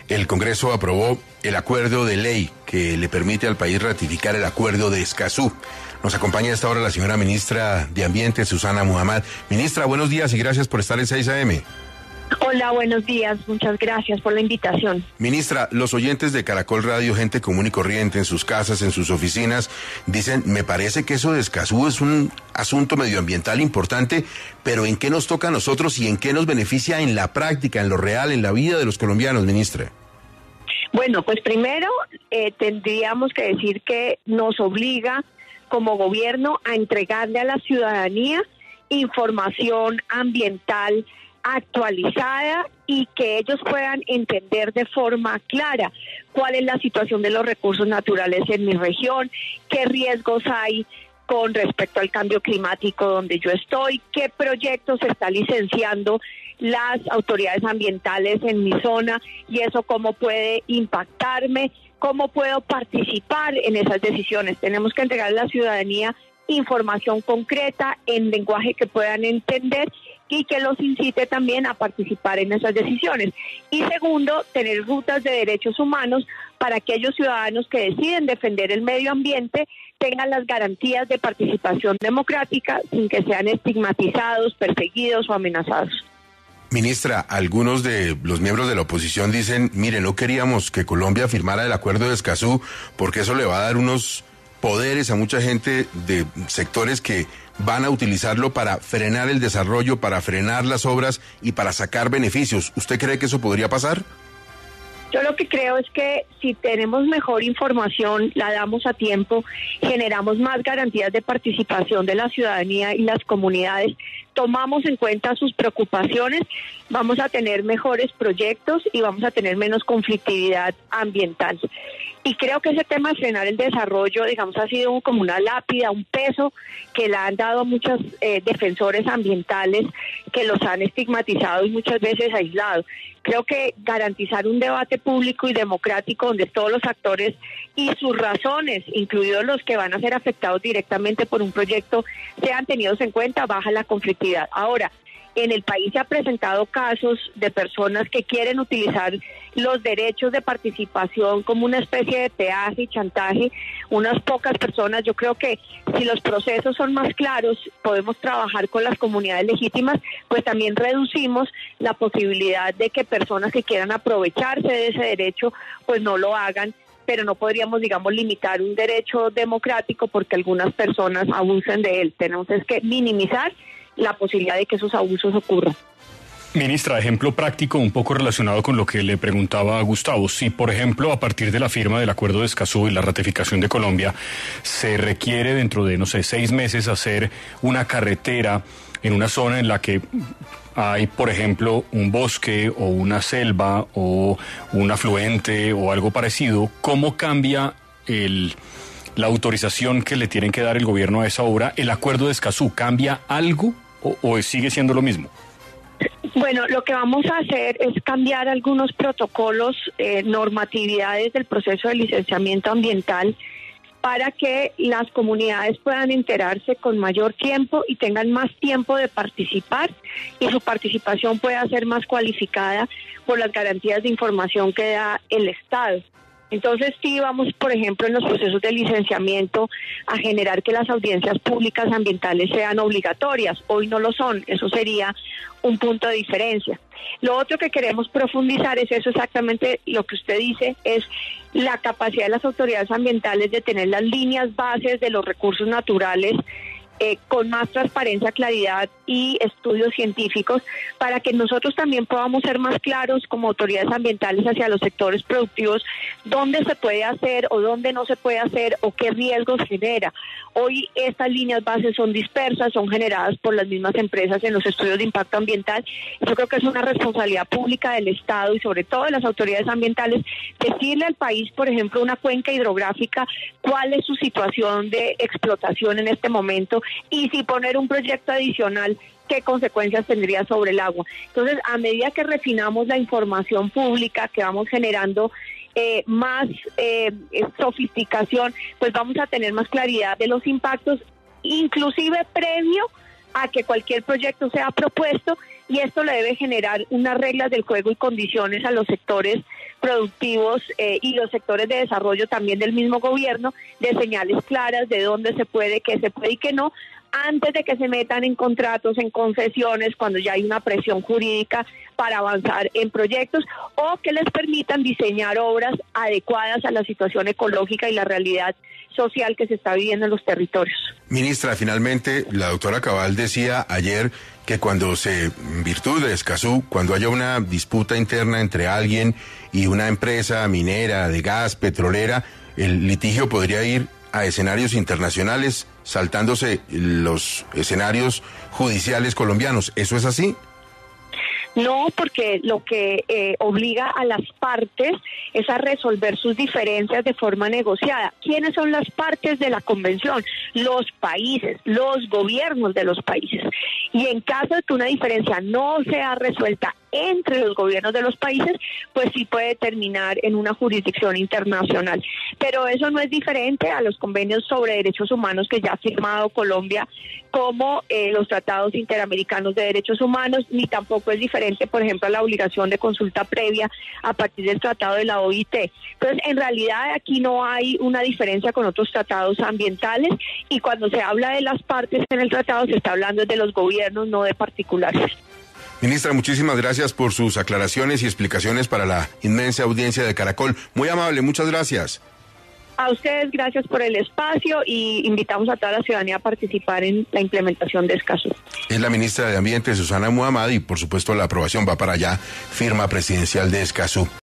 El Congreso aprobó el acuerdo de ley que le permite al país ratificar el acuerdo de Escazú. Nos acompaña a esta hora la señora ministra de Ambiente, Susana Muhammad. Ministra, buenos días y gracias por estar en 6 AM. Hola, buenos días. Muchas gracias por la invitación. Ministra, los oyentes de Caracol Radio, gente común y corriente en sus casas, en sus oficinas, dicen, me parece que eso de Escazú es un asunto medioambiental importante, pero ¿en qué nos toca a nosotros y en qué nos beneficia en la práctica, en lo real, en la vida de los colombianos, ministra? Bueno, pues primero tendríamos que decir que nos obliga como gobierno a entregarle a la ciudadanía información ambiental actualizada y que ellos puedan entender de forma clara cuál es la situación de los recursos naturales en mi región, qué riesgos hay con respecto al cambio climático donde yo estoy, qué proyectos se está licenciando las autoridades ambientales en mi zona y eso cómo puede impactarme, cómo puedo participar en esas decisiones. Tenemos que entregar a la ciudadanía información concreta en lenguaje que puedan entender y que los incite también a participar en esas decisiones. Y segundo, tener rutas de derechos humanos para aquellos ciudadanos que deciden defender el medio ambiente tengan las garantías de participación democrática sin que sean estigmatizados, perseguidos o amenazados. Ministra, algunos de los miembros de la oposición dicen, mire, no queríamos que Colombia firmara el acuerdo de Escazú porque eso le va a dar unos poderes a mucha gente de sectores que van a utilizarlo para frenar el desarrollo, para frenar las obras y para sacar beneficios. ¿Usted cree que eso podría pasar? Yo lo que creo es que si tenemos mejor información, la damos a tiempo, generamos más garantías de participación de la ciudadanía y las comunidades, tomamos en cuenta sus preocupaciones, vamos a tener mejores proyectos y vamos a tener menos conflictividad ambiental. Y creo que ese tema de frenar el desarrollo, digamos, ha sido como una lápida, un peso que le han dado a muchos defensores ambientales que los han estigmatizado y muchas veces aislado. Creo que garantizar un debate público y democrático donde todos los actores y sus razones, incluidos los que van a ser afectados directamente por un proyecto, sean tenidos en cuenta, baja la conflictividad. Ahora, en el país se han presentado casos de personas que quieren utilizar los derechos de participación como una especie de peaje y chantaje. Unas pocas personas, yo creo que si los procesos son más claros, podemos trabajar con las comunidades legítimas, pues también reducimos la posibilidad de que personas que quieran aprovecharse de ese derecho, pues no lo hagan, pero no podríamos, digamos, limitar un derecho democrático porque algunas personas abusen de él. Tenemos que minimizar la posibilidad de que esos abusos ocurran. Ministra, ejemplo práctico un poco relacionado con lo que le preguntaba a Gustavo. Si, por ejemplo, a partir de la firma del Acuerdo de Escazú y la ratificación de Colombia, se requiere dentro de, 6 meses hacer una carretera en una zona en la que hay, por ejemplo, un bosque o una selva o un afluente o algo parecido, ¿cómo cambia la autorización que le tienen que dar el gobierno a esa obra? ¿El Acuerdo de Escazú cambia algo o sigue siendo lo mismo? Bueno, lo que vamos a hacer es cambiar algunos protocolos, normatividades del proceso de licenciamiento ambiental para que las comunidades puedan enterarse con mayor tiempo y tengan más tiempo de participar y su participación pueda ser más cualificada por las garantías de información que da el Estado. Entonces sí vamos, por ejemplo, en los procesos de licenciamiento a generar que las audiencias públicas ambientales sean obligatorias. Hoy no lo son, eso sería un punto de diferencia. Lo otro que queremos profundizar es eso exactamente lo que usted dice, es la capacidad de las autoridades ambientales de tener las líneas bases de los recursos naturales con más transparencia, claridad y estudios científicos para que nosotros también podamos ser más claros como autoridades ambientales hacia los sectores productivos, dónde se puede hacer o dónde no se puede hacer o qué riesgos genera. Hoy estas líneas bases son dispersas, son generadas por las mismas empresas en los estudios de impacto ambiental. Yo creo que es una responsabilidad pública del Estado y sobre todo de las autoridades ambientales decirle al país, por ejemplo, una cuenca hidrográfica, cuál es su situación de explotación en este momento y si poner un proyecto adicional, qué consecuencias tendría sobre el agua. Entonces, a medida que refinamos la información pública, que vamos generando más sofisticación, pues vamos a tener más claridad de los impactos, inclusive previo a que cualquier proyecto sea propuesto, y esto le debe generar unas reglas del juego y condiciones a los sectores productivos y los sectores de desarrollo también del mismo gobierno, de señales claras de dónde se puede, qué se puede y qué no, antes de que se metan en contratos, en concesiones, cuando ya hay una presión jurídica para avanzar en proyectos, o que les permitan diseñar obras adecuadas a la situación ecológica y la realidad social que se está viviendo en los territorios. Ministra, finalmente, la doctora Cabal decía ayer que en virtud de Escazú, cuando haya una disputa interna entre alguien y una empresa minera, de gas, petrolera, el litigio podría ir a escenarios internacionales, saltándose los escenarios judiciales colombianos. ¿Eso es así? No, porque lo que obliga a las partes es a resolver sus diferencias de forma negociada. ¿Quiénes son las partes de la convención? Los países, los gobiernos de los países. Y en caso de que una diferencia no sea resuelta entre los gobiernos de los países, pues sí puede terminar en una jurisdicción internacional. Pero eso no es diferente a los convenios sobre derechos humanos que ya ha firmado Colombia, como los tratados interamericanos de derechos humanos, ni tampoco es diferente, por ejemplo, a la obligación de consulta previa a partir del tratado de la OIT. Entonces, en realidad aquí no hay una diferencia con otros tratados ambientales, y cuando se habla de las partes en el tratado se está hablando de los gobiernos, no de particulares. Ministra, muchísimas gracias por sus aclaraciones y explicaciones para la inmensa audiencia de Caracol. Muy amable, muchas gracias. A ustedes, gracias por el espacio, y invitamos a toda la ciudadanía a participar en la implementación de Escazú. Es la ministra de Ambiente, Susana Muhammad, y por supuesto la aprobación va para allá, firma presidencial de Escazú.